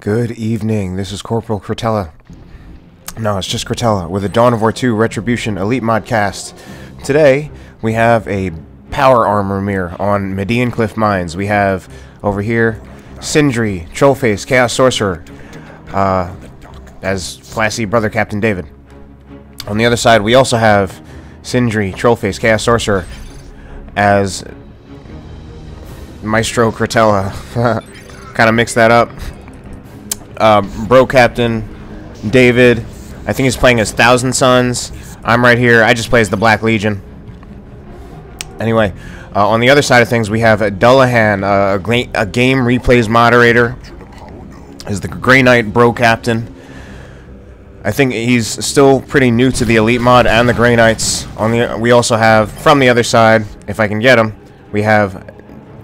Good evening, this is Corporal Cretella. No, it's just Cretella with a Dawn of War 2 Retribution Elite Mod cast. Today, we have a power armor mirror on Medean Cliff Mines. We have, over here, Sindri, Trollface, Chaos Sorcerer, as classy Brother Captain David. On the other side, we also have Sindri, Trollface, Chaos Sorcerer, as Maestro Cretella. Kind of mixed that up. Bro Captain David, I think he's playing as Thousand Suns. I'm right here. I just play as the Black Legion. Anyway, on the other side of things, we have Dullahan, a game replays moderator, is the Grey Knight Bro Captain. I think he's still pretty new to the Elite Mod and the Grey Knights. We also have, from the other side, if I can get him, we have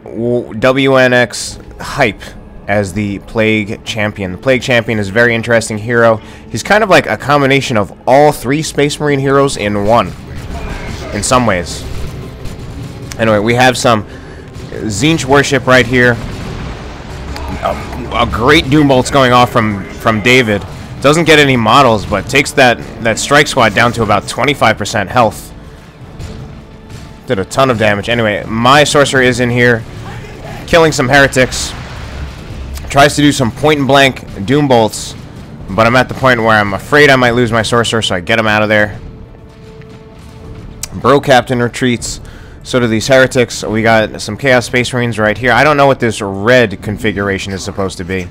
WNxhype as the Plague Champion. The Plague Champion is a very interesting hero. He's kind of like a combination of all three Space Marine heroes in one, in some ways. Anyway, we have some Tzeentch worship right here. A great Doom Bolt's going off from David. Doesn't get any models, but takes that strike squad down to about 25% health. Did a ton of damage. Anyway, my Sorcerer is in here, killing some heretics. Tries to do some point-and-blank Doom Bolts, but I'm at the point where I'm afraid I might lose my Sorcerer, so I get him out of there. Bro Captain retreats. So do these heretics. We got some Chaos Space Marines right here. I don't know what this red configuration is supposed to be.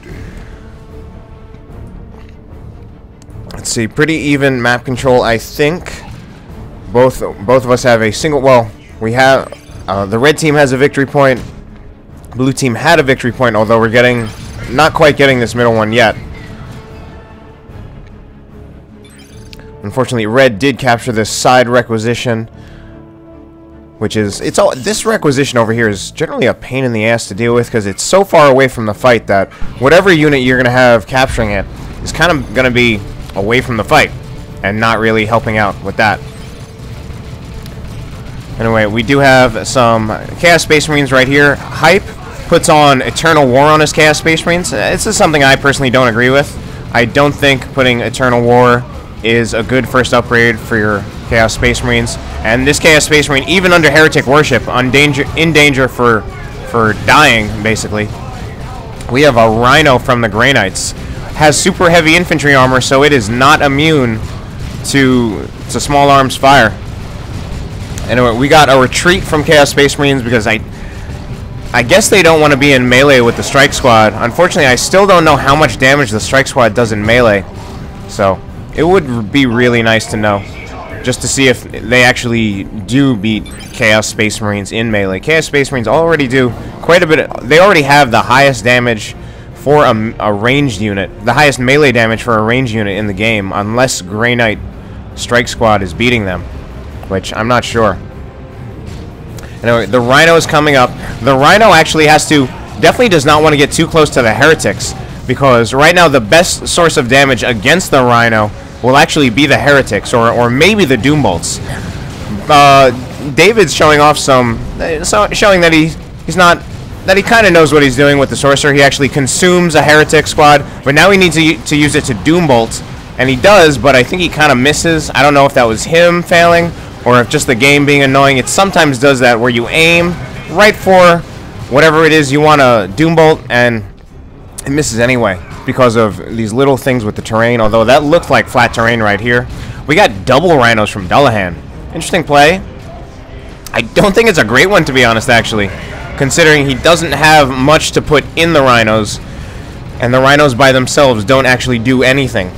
Let's see, pretty even map control, I think. Both of us have a single. Well, we have the red team has a victory point. Blue team had a victory point, although we're not quite getting this middle one yet. Unfortunately, red did capture this side requisition, which is this requisition over here is generally a pain in the ass to deal with because it's so far away from the fight that whatever unit you're gonna have capturing it is kind of gonna be away from the fight and not really helping out with that. Anyway, we do have some Chaos Space Marines right here. Hype puts on Eternal War on his Chaos Space Marines. This is something I personally don't agree with. I don't think putting Eternal War is a good first upgrade for your Chaos Space Marines. And this Chaos Space Marine, even under Heretic Worship, in danger for dying, basically. We have a Rhino from the Grey Knights. Has super heavy infantry armor, so it is not immune to small arms fire. Anyway, we got a retreat from Chaos Space Marines because I guess they don't want to be in melee with the Strike Squad. Unfortunately, I still don't know how much damage the Strike Squad does in melee. So, it would be really nice to know. Just to see if they actually do beat Chaos Space Marines in melee. Chaos Space Marines already do quite a bit. They already have the highest damage for a ranged unit. The highest melee damage for a ranged unit in the game. Unless Grey Knight Strike Squad is beating them. Which, I'm not sure. Anyway, the Rhino is coming up. The Rhino actually definitely does not want to get too close to the heretics, because right now the best source of damage against the Rhino will actually be the heretics, or maybe the Doom Bolts. David's showing off showing that he kind of knows what he's doing with the Sorcerer. He actually consumes a heretic squad, but now he needs to use it to Doom Bolt, and he does, but I think he kind of misses. I don't know if that was him failing, or if just the game being annoying. It sometimes does that, where you aim right for whatever it is you want to Doom Bolt, and it misses anyway because of these little things with the terrain, although that looked like flat terrain right here. We got double Rhinos from Dullahan. Interesting play. I don't think it's a great one, to be honest, actually, considering he doesn't have much to put in the Rhinos, and the Rhinos by themselves don't actually do anything.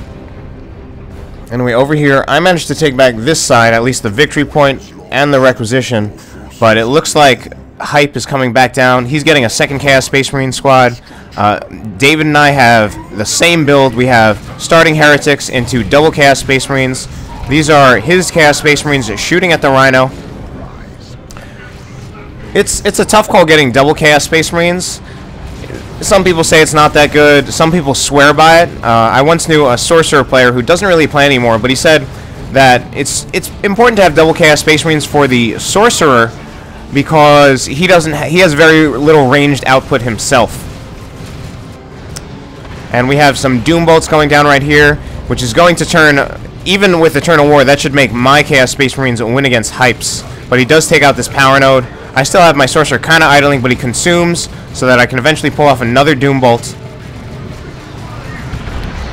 Anyway, over here, I managed to take back this side, at least the victory point and the requisition, but it looks like Hype is coming back down. He's getting a second Chaos Space Marine squad. David and I have the same build. We have starting heretics into double Chaos Space Marines. These are his Chaos Space Marines shooting at the Rhino. It's a tough call getting double Chaos Space Marines. Some people say it's not that good. Some people swear by it. I once knew a Sorcerer player who doesn't really play anymore, but he said that it's important to have double Chaos Space Marines for the Sorcerer because he has very little ranged output himself. And we have some Doom Bolts going down right here, which is going to turn, even with Eternal War, that should make my Chaos Space Marines win against Hype's. But he does take out this Power Node. I still have my Sorcerer kind of idling, but he consumes so that I can eventually pull off another Doom Bolt.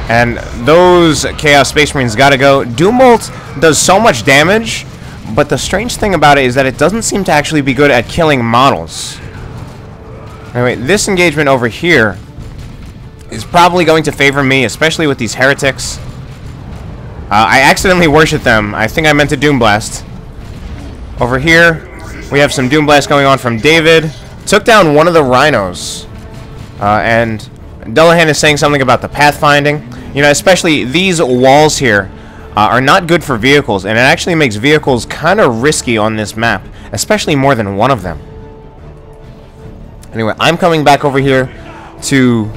And those Chaos Space Marines gotta go. Doom Bolt does so much damage, but the strange thing about it is that it doesn't seem to actually be good at killing models. Anyway, this engagement over here is probably going to favor me, especially with these heretics. I accidentally worshipped them. I think I meant to Doom Blast. Over here, we have some Doom Blast going on from David. Took down one of the rhinos. And Dullahan is saying something about the pathfinding. You know, especially these walls here are not good for vehicles, and it actually makes vehicles kind of risky on this map, especially more than one of them. Anyway, I'm coming back over here to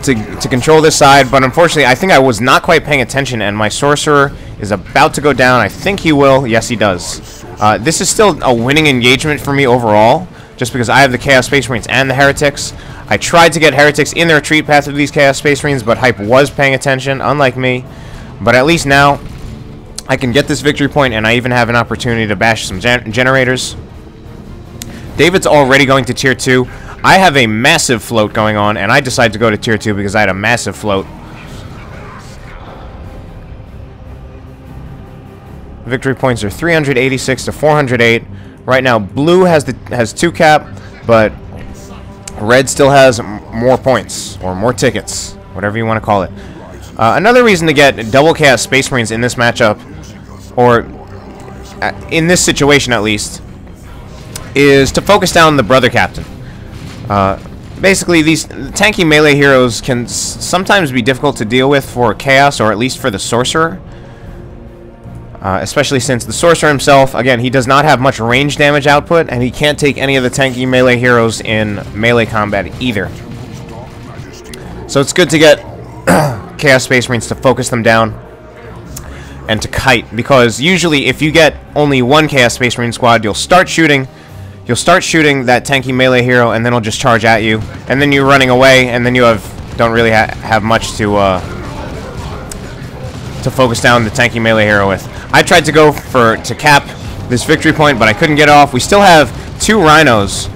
to control this side, but unfortunately I think I was not quite paying attention, and my Sorcerer is about to go down. I think he will. Yes, he does. This is still a winning engagement for me overall, just because I have the Chaos Space Marines and the Heretics. I tried to get Heretics in the retreat path of these Chaos Space Marines, but Hype was paying attention, unlike me. But at least now I can get this victory point, and I even have an opportunity to bash some generators. David's already going to tier 2. I have a massive float going on, and I decided to go to tier 2 because I had a massive float. Victory points are 386 to 408. Right now, blue has 2 cap, but red still has more points, or more tickets, whatever you want to call it. Another reason to get double Chaos Space Marines in this matchup, or in this situation at least, is to focus down the Brother Captain. Basically, these tanky melee heroes can sometimes be difficult to deal with for Chaos, or at least for the Sorcerer. Especially since the Sorcerer himself, again, he does not have much range damage output, and he can't take any of the tanky melee heroes in melee combat either. So it's good to get Chaos Space Marines to focus them down and to kite, because usually if you get only one Chaos Space Marine squad, you'll start shooting that tanky melee hero, and then he'll just charge at you, and then you're running away, and then you don't really have much to focus down the tanky melee hero with. I tried to go to cap this victory point, but I couldn't get off. We still have 2 rhinos,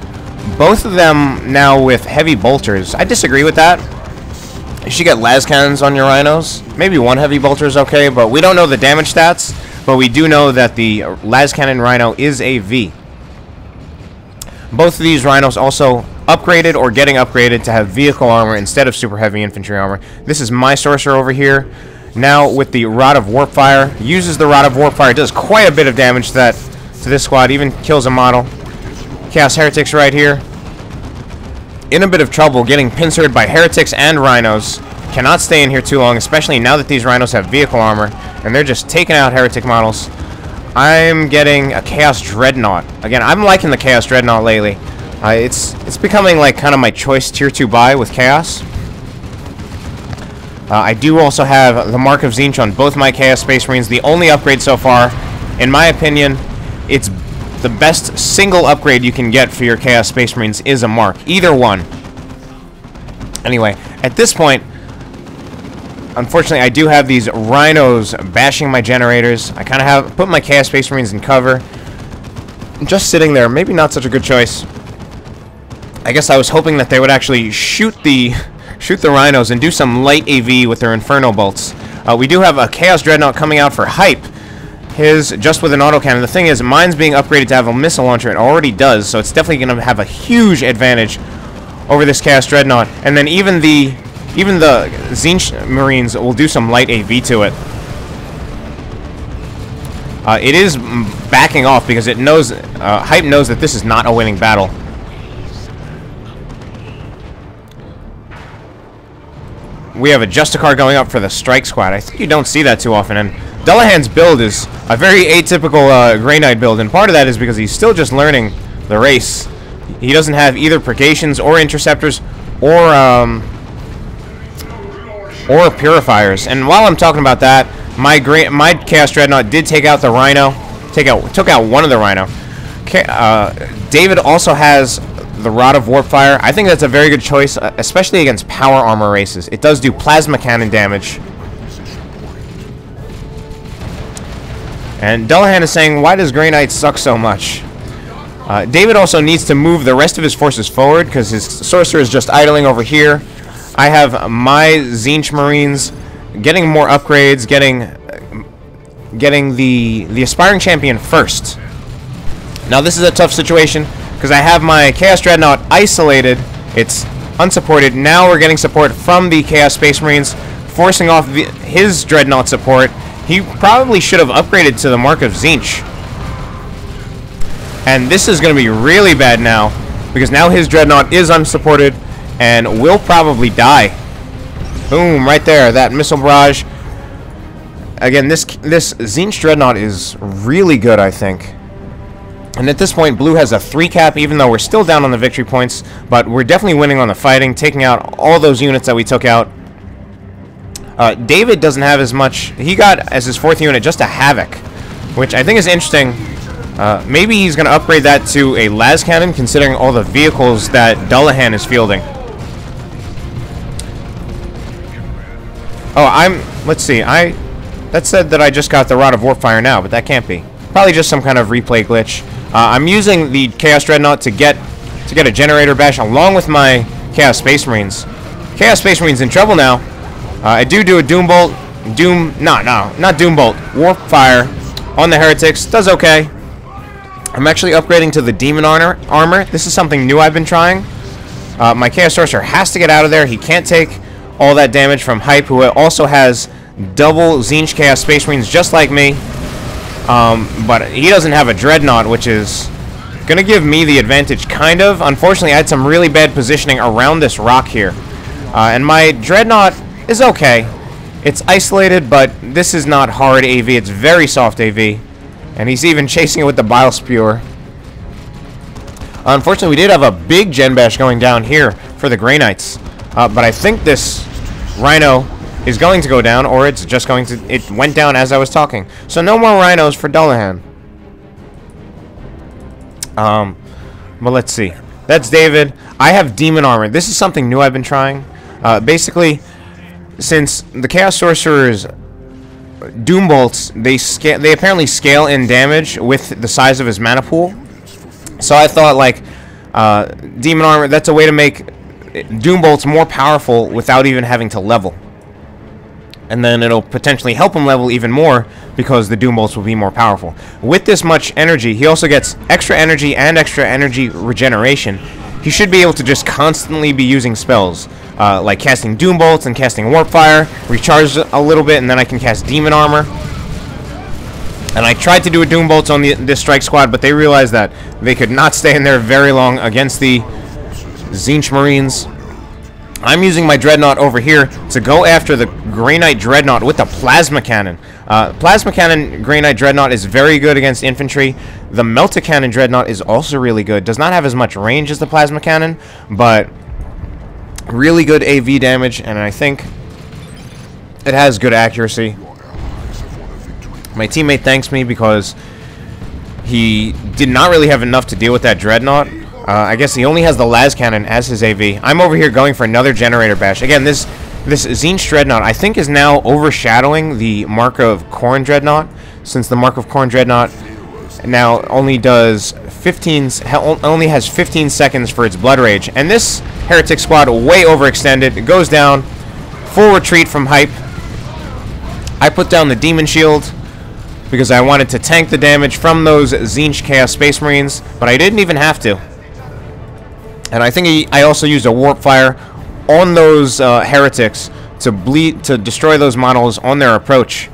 both of them now with heavy bolters. I disagree with that. You should get las cannons on your rhinos. Maybe 1 heavy bolter is okay, but we don't know the damage stats, but we do know that the las cannon rhino is a V. Both of these rhinos also upgraded or getting upgraded to have vehicle armor instead of super heavy infantry armor. This is my Sorcerer over here. Now with the Rod of Warpfire, uses the Rod of Warpfire, does quite a bit of damage to this squad, even kills a model. Chaos Heretics right here, in a bit of trouble, getting pincered by Heretics and Rhinos. Cannot stay in here too long, especially now that these Rhinos have vehicle armor, and they're just taking out Heretic models. I'm getting a Chaos Dreadnought. Again, I'm liking the Chaos Dreadnought lately. It's becoming like kind of my choice tier 2 buy with Chaos. I do also have the Mark of Tzeentch on both my Chaos Space Marines. The only upgrade so far, in my opinion, it's the best single upgrade you can get for your Chaos Space Marines is a Mark. Either one. Anyway, at this point, unfortunately, I do have these Rhinos bashing my generators. I kind of have put my Chaos Space Marines in cover. Just sitting there, maybe not such a good choice. I guess I was hoping that they would actually shoot the Rhinos and do some light AV with their Inferno Bolts. We do have a Chaos Dreadnought coming out for Hype. His just with an autocannon. The thing is, mine's being upgraded to have a missile launcher. It already does, so it's definitely going to have a huge advantage over this Chaos Dreadnought. And then even the Tzeentch Marines will do some light AV to it. It is backing off because it knows, Hype knows that this is not a winning battle. We have a Justicar going up for the Strike Squad. I think you don't see that too often, and Dullahan's build is a very atypical Grey Knight build, and part of that is because he's still just learning the race. He doesn't have either Purgations or Interceptors or Purifiers. And while I'm talking about that, my Chaos Dreadnought did take out the Rhino. Took out one of the Rhino. David also has the Rod of Warpfire. I think that's a very good choice, especially against power armor races. It does do plasma cannon damage. And Dullahan is saying, why does Grey Knight suck so much? David also needs to move the rest of his forces forward because his Sorcerer is just idling over here. I have my Tzeentch Marines getting more upgrades, getting the Aspiring Champion first. Now this is a tough situation because I have my Chaos Dreadnought isolated. It's unsupported. Now we're getting support from the Chaos Space Marines, forcing off his Dreadnought support. He probably should have upgraded to the Mark of Tzeentch. And this is going to be really bad now, because now his Dreadnought is unsupported and will probably die. Boom, right there, that missile barrage. Again, this Tzeentch Dreadnought is really good, I think. And at this point, Blue has a 3 cap, even though we're still down on the victory points. But we're definitely winning on the fighting, taking out all those units that we took out. David doesn't have as much. He got, as his 4th unit, just a Havoc, which I think is interesting. Maybe he's going to upgrade that to a las cannon, considering all the vehicles that Dullahan is fielding. Oh, let's see. That said that I just got the Rod of Warpfire now, but that can't be. Probably just some kind of replay glitch. I'm using the Chaos Dreadnought to get a Generator Bash along with my Chaos Space Marines. Chaos Space Marines in trouble now. I do a Doombolt. Not Doombolt. Warpfire on the Heretics. Does okay. I'm actually upgrading to the Demon Armor. This is something new I've been trying. My Chaos Sorcerer has to get out of there. He can't take all that damage from Hype, who also has double Tzeentch Chaos Space Marines just like me. But he doesn't have a Dreadnought, which is going to give me the advantage, kind of. Unfortunately, I had some really bad positioning around this rock here. And my Dreadnought is okay. It's isolated, but this is not hard AV. It's very soft AV. And he's even chasing it with the Bile Spewer. Unfortunately, we did have a big Gen Bash going down here for the Grey Knights. But I think this Rhino is going to go down, or it's just going to... It went down as I was talking. So no more Rhinos for Dullahan. But let's see. That's David. I have Demon Armor. This is something new I've been trying. Basically, since the Chaos Sorcerer's Doom Bolts, they apparently scale in damage with the size of his mana pool. So I thought, like, Demon Armor, that's a way to make Doom Bolts more powerful without even having to level. And then it'll potentially help him level even more because the Doom Bolts will be more powerful. With this much energy, he also gets extra energy and extra energy regeneration. He should be able to just constantly be using spells, like casting Doom Bolts and casting Warpfire, recharge a little bit, and then I can cast Demon Armor. And I tried to do a Doom Bolts on this Strike Squad, but they realized that they could not stay in there very long against the Tzeentch Marines. I'm using my Dreadnought over here to go after the Grey Knight Dreadnought with the Plasma Cannon. Plasma Cannon Grey Knight Dreadnought is very good against infantry. The Melta Cannon Dreadnought is also really good. Does not have as much range as the Plasma Cannon, but really good AV damage, and I think it has good accuracy. My teammate thanks me because he did not really have enough to deal with that Dreadnought. I guess he only has the Las Cannon as his AV. I'm over here going for another Generator Bash. Again, this Tzeentch Dreadnought, I think, is now overshadowing the Mark of Khorne Dreadnought, since the Mark of Khorne Dreadnought now only has 15 seconds for its Blood Rage. And this Heretic Squad, way overextended. It goes down. Full retreat from Hype. I put down the Demon Shield because I wanted to tank the damage from those Tzeentch Chaos Space Marines, but I didn't even have to. And I think I also used a Warpfire on those Heretics to destroy those models on their approach.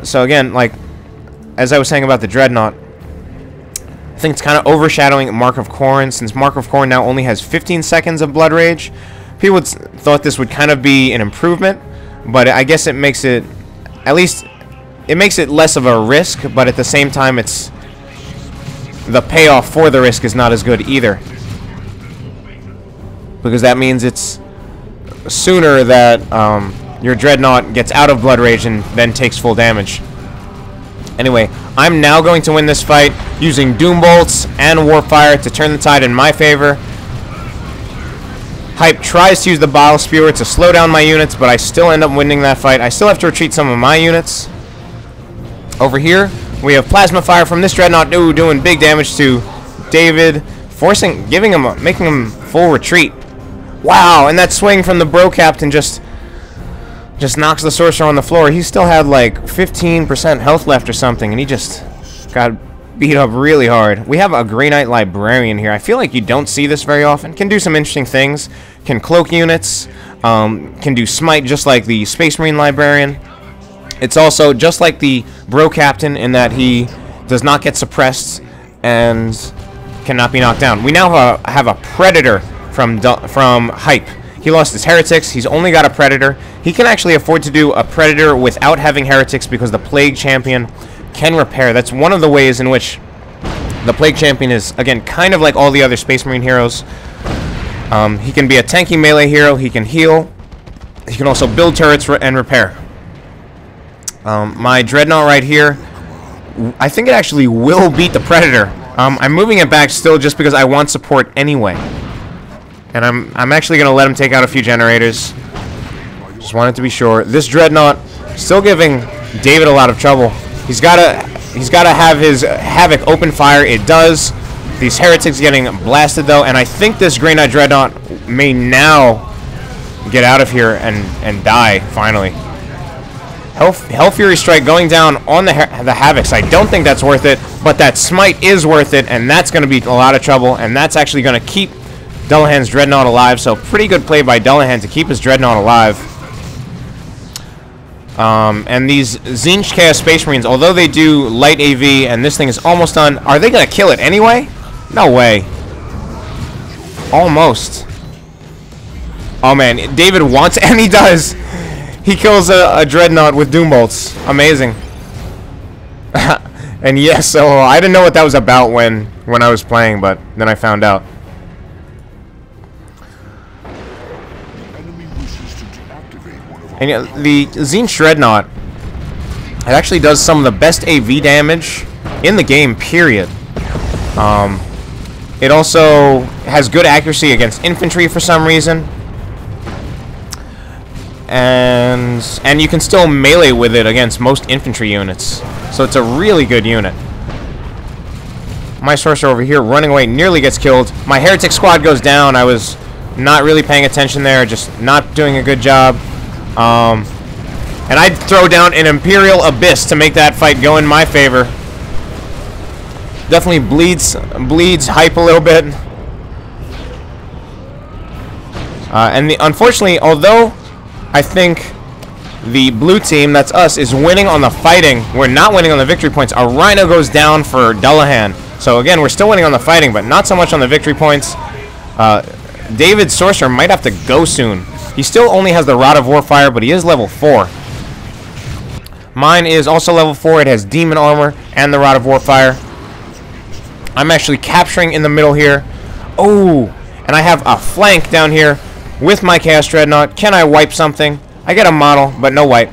So again, like, as I was saying about the Dreadnought, I think it's kind of overshadowing Mark of Khorne, since Mark of Khorne now only has 15 seconds of Blood Rage. People thought this would kind of be an improvement, but I guess it makes it, at least, it makes it less of a risk, but at the same time, the payoff for the risk is not as good either. Because that means it's sooner that your Dreadnought gets out of Blood Rage and then takes full damage. Anyway, I'm now going to win this fight using Doom Bolts and Warpfire to turn the tide in my favor. Hype tries to use the Bile Spewer to slow down my units, but I still end up winning that fight. I still have to retreat some of my units. Over here, we have Plasma Fire from this Dreadnought. Ooh, doing big damage to David, making him full retreat. Wow, and that swing from the Bro Captain just knocks the Sorcerer on the floor. He still had like 15% health left or something, and he just got beat up really hard. We have a Grey Knight Librarian here. I feel like you don't see this very often. Can do some interesting things. Can cloak units. Can do smite just like the Space Marine Librarian. It's also just like the Bro Captain in that he does not get suppressed and cannot be knocked down. We now have a Predator from Hype. He lost his Heretics. He's only got a Predator. He can actually afford to do a Predator without having Heretics because the Plague Champion can repair. That's one of the ways in which the Plague Champion is, again, kind of like all the other Space Marine heroes. He can be a tanky melee hero. He can heal. He can also build turrets and repair. My Dreadnought right here, I think it actually will beat the Predator. I'm moving it back still just because I want support anyway. And I'm actually going to let him take out a few generators. Just wanted to be sure. This Dreadnought still giving David a lot of trouble. He's got to have his Havoc open fire. It does. These Heretics getting blasted though, and I think this Grey Knight Dreadnought may now get out of here and die finally. Hell Fury Strike going down on the Havocs. I don't think that's worth it, but that Smite is worth it, and that's going to be a lot of trouble, and that's actually going to keep Dullahan's Dreadnought alive. So pretty good play by Dullahan to keep his Dreadnought alive. And these Tzeentch Chaos Space Marines, although they do light AV and this thing is almost done, are they going to kill it anyway? No way. Almost. Oh man, David wants, and he does. He kills a Dreadnought with Doom Bolts. Amazing. And yes, so I didn't know what that was about when I was playing, but then I found out. And yeah, the Tzeentch Dreadnought, it actually does some of the best AV damage in the game, period. It also has good accuracy against infantry for some reason. And you can still melee with it against most infantry units. So it's a really good unit. My Sorcerer over here running away nearly gets killed. My Heretic Squad goes down. I was not really paying attention there, just not doing a good job. And I'd throw down an Imperial Abyss to make that fight go in my favor. Definitely bleeds Hype a little bit. And unfortunately, although I think the blue team, that's us, is winning on the fighting, we're not winning on the victory points. A Rhino goes down for Dullahan. So again, we're still winning on the fighting, but not so much on the victory points. David's Sorcerer might have to go soon. He still only has the Rod of Warfire, but he is level 4. Mine is also level 4. It has Demon Armor and the Rod of Warfire. I'm actually capturing in the middle here. Oh, and I have a flank down here with my Chaos Dreadnought. Can I wipe something? I get a model, but no wipe.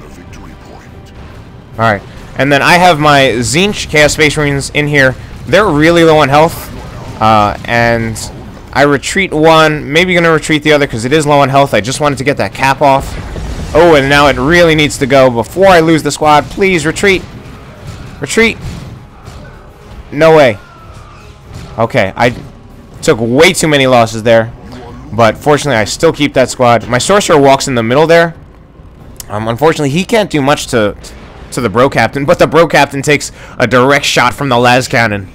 Alright, and then I have my Tzeentch Chaos Space Marines in here. They're really low on health, and I retreat one, maybe going to retreat the other because it is low on health. I just wanted to get that cap off. Oh, and now it really needs to go before I lose the squad. Please, retreat. Retreat. No way. Okay, I took way too many losses there, but fortunately I still keep that squad. My Sorcerer walks in the middle there. Unfortunately, he can't do much to the Bro Captain, but the Bro Captain takes a direct shot from the las cannon.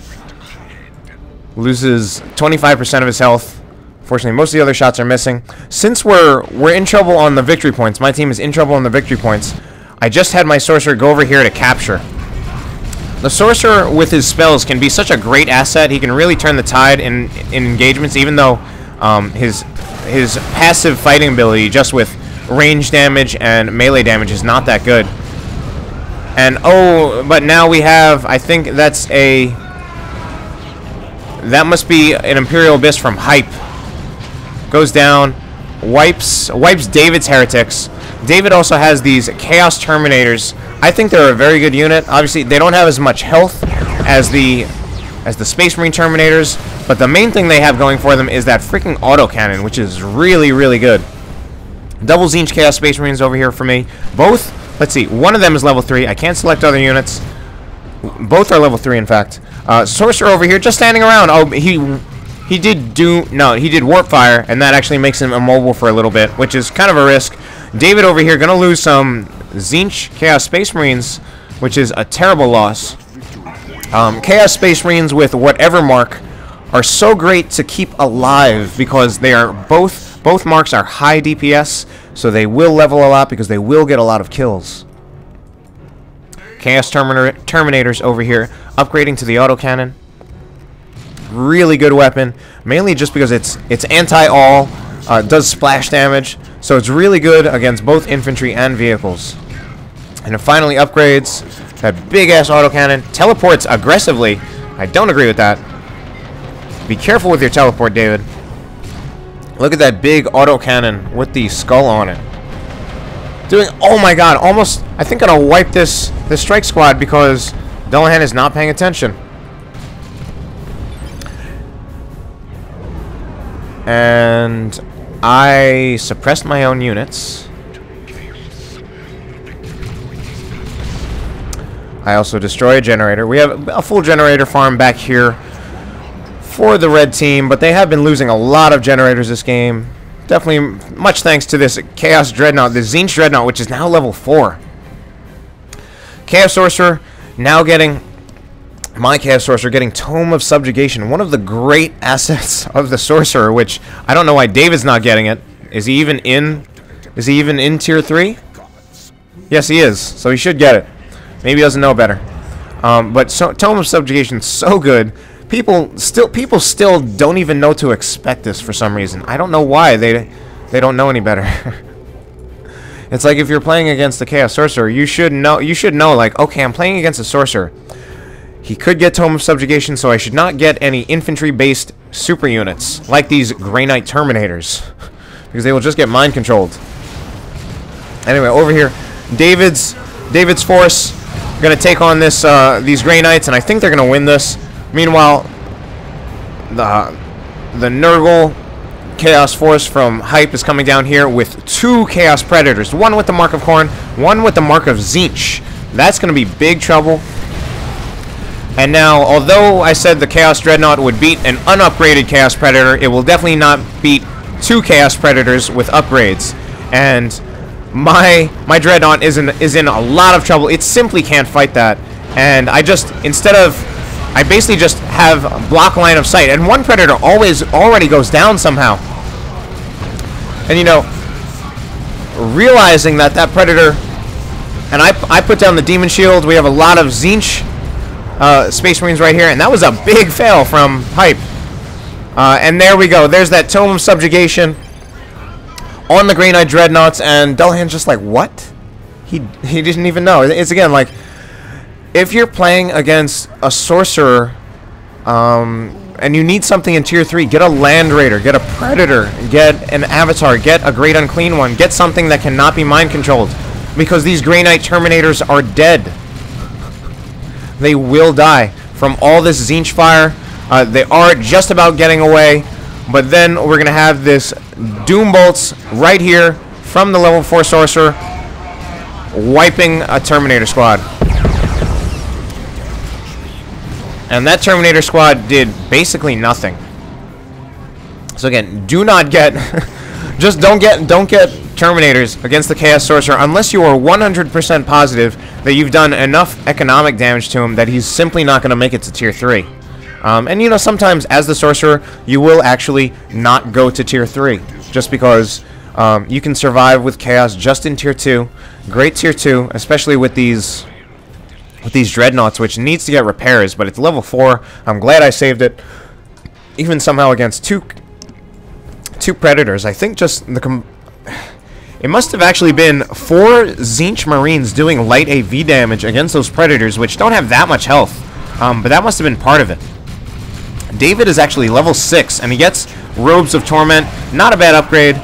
Loses 25% of his health. Fortunately, most of the other shots are missing. Since we're in trouble on the victory points, my team is in trouble on the victory points, I just had my Sorcerer go over here to capture. The Sorcerer with his spells can be such a great asset. He can really turn the tide in engagements, even though his passive fighting ability just with range damage and melee damage is not that good. And oh, but now we have, I think that's that must be an Imperial Abyss from Hype. Goes down, wipes David's Heretics. David also has these Chaos Terminators. I think they're a very good unit. Obviously, they don't have as much health as the as the Space Marine Terminators, but the main thing they have going for them is that freaking autocannon, which is really, really good. Double Tzeentch Chaos Space Marines over here for me. Both, let's see, one of them is level 3. I can't select other units. Both are level 3, in fact. Sorcerer over here just standing around. Oh, he did Warp Fire, and that actually makes him immobile for a little bit, which is kind of a risk. David over here gonna lose some Tzeentch Chaos Space Marines, which is a terrible loss. Chaos Space Marines with whatever mark are so great to keep alive because they are both marks are high DPS, so they will level a lot because they will get a lot of kills. Chaos Terminators over here, upgrading to the autocannon. Really good weapon, mainly just because it's anti-all, does splash damage, so it's really good against both infantry and vehicles. And it finally upgrades that big-ass autocannon. Teleports aggressively. I don't agree with that. Be careful with your teleport, David. Look at that big autocannon with the skull on it. Doing, oh my god, almost, I think I'm gonna wipe this strike squad because Dullahan is not paying attention. And I suppressed my own units. I also destroy a generator. We have a full generator farm back here for the red team, but they have been losing a lot of generators this game. Definitely much thanks to this Chaos Dreadnought, the Tzeentch Dreadnought, which is now level 4. Chaos Sorcerer now getting, my Chaos Sorcerer getting Tome of Subjugation, one of the great assets of the Sorcerer, which I don't know why David's not getting it. Is he even in tier 3? Yes, he is, so he should get it. Maybe he doesn't know better. But Tome of Subjugation is so good. People still don't even know to expect this for some reason. I don't know why they don't know any better. It's like if you're playing against the Chaos Sorcerer, you should know like, okay, I'm playing against a Sorcerer. He could get Tome of Subjugation, so I should not get any infantry-based super units like these Grey Knight Terminators, because they will just get mind controlled. Anyway, over here, David's force gonna take on these Grey Knights, and I think they're gonna win this. Meanwhile, the Nurgle Chaos Force from Hype is coming down here with 2 Chaos Predators. One with the Mark of Khorne, one with the Mark of Tzeentch. That's going to be big trouble. And now, although I said the Chaos Dreadnought would beat an unupgraded Chaos Predator, it will definitely not beat 2 Chaos Predators with upgrades. And my Dreadnought is in a lot of trouble. It simply can't fight that. And I basically just have block line of sight, and one Predator already goes down somehow. And you know, realizing that Predator, and I put down the Demon Shield. We have a lot of Tzeentch Space Marines right here, and that was a big fail from Hype. And there we go. There's that Tome of Subjugation on the Grey Knight Dreadnoughts, and Dullahan's just like, what? He didn't even know. It's again like, if you're playing against a Sorcerer, and you need something in tier 3, get a Land Raider, get a Predator, get an Avatar, get a Great Unclean One, get something that cannot be mind controlled, because these Grey Knight Terminators are dead. They will die from all this Tzeentch fire. They are just about getting away, but then we're gonna have this Doom Bolts right here from the level 4 Sorcerer, wiping a Terminator squad. And that Terminator squad did basically nothing. So again, do not get just don't get Terminators against the Chaos Sorcerer unless you are 100% positive that you've done enough economic damage to him that he's simply not going to make it to tier 3. And you know, sometimes as the Sorcerer, you will actually not go to tier 3 just because you can survive with Chaos just in tier 2. Great tier 2, especially with these Dreadnoughts, which needs to get repairs, but it's level 4. I'm glad I saved it. Even somehow against two Predators. I think just it must have actually been 4 Tzeentch Marines doing light AV damage against those Predators, which don't have that much health. But that must have been part of it. David is actually level 6, and he gets Robes of Torment. Not a bad upgrade.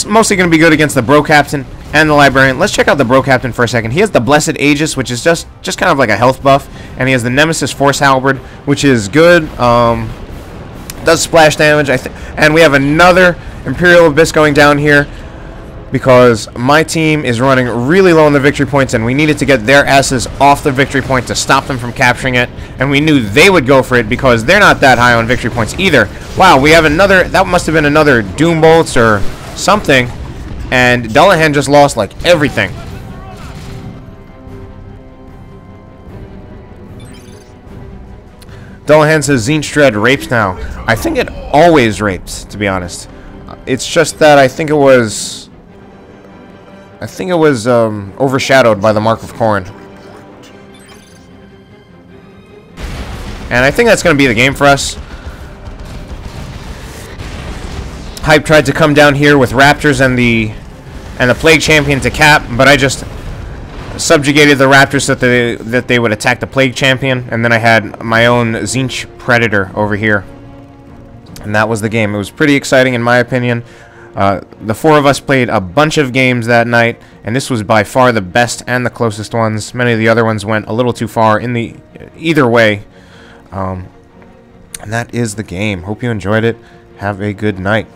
Mostly going to be good against the Bro Captain. and the Librarian. Let's check out the Bro Captain for a second. He has the Blessed Aegis, which is just kind of like a health buff, and he has the Nemesis Force Halberd, which is good. Does splash damage, and we have another Imperial Abyss going down here because my team is running really low on the victory points, and we needed to get their asses off the victory point to stop them from capturing it, and we knew they would go for it because they're not that high on victory points either. Wow, we have another, that must have been another Doom Bolts or something, and Dullahan just lost like everything. Dullahan says Tzeentch Dread rapes now. I think it always rapes, to be honest. It's just that I think it was overshadowed by the Mark of Khorne. And I think that's going to be the game for us. Hype tried to come down here with Raptors and the Plague Champion to cap, but I just subjugated the Raptors so that they would attack the Plague Champion, and then I had my own Tzeentch Predator over here. And that was the game. It was pretty exciting in my opinion. The four of us played a bunch of games that night, and this was by far the best and the closest ones. Many of the other ones went a little too far in the either way. And that is the game. Hope you enjoyed it. Have a good night.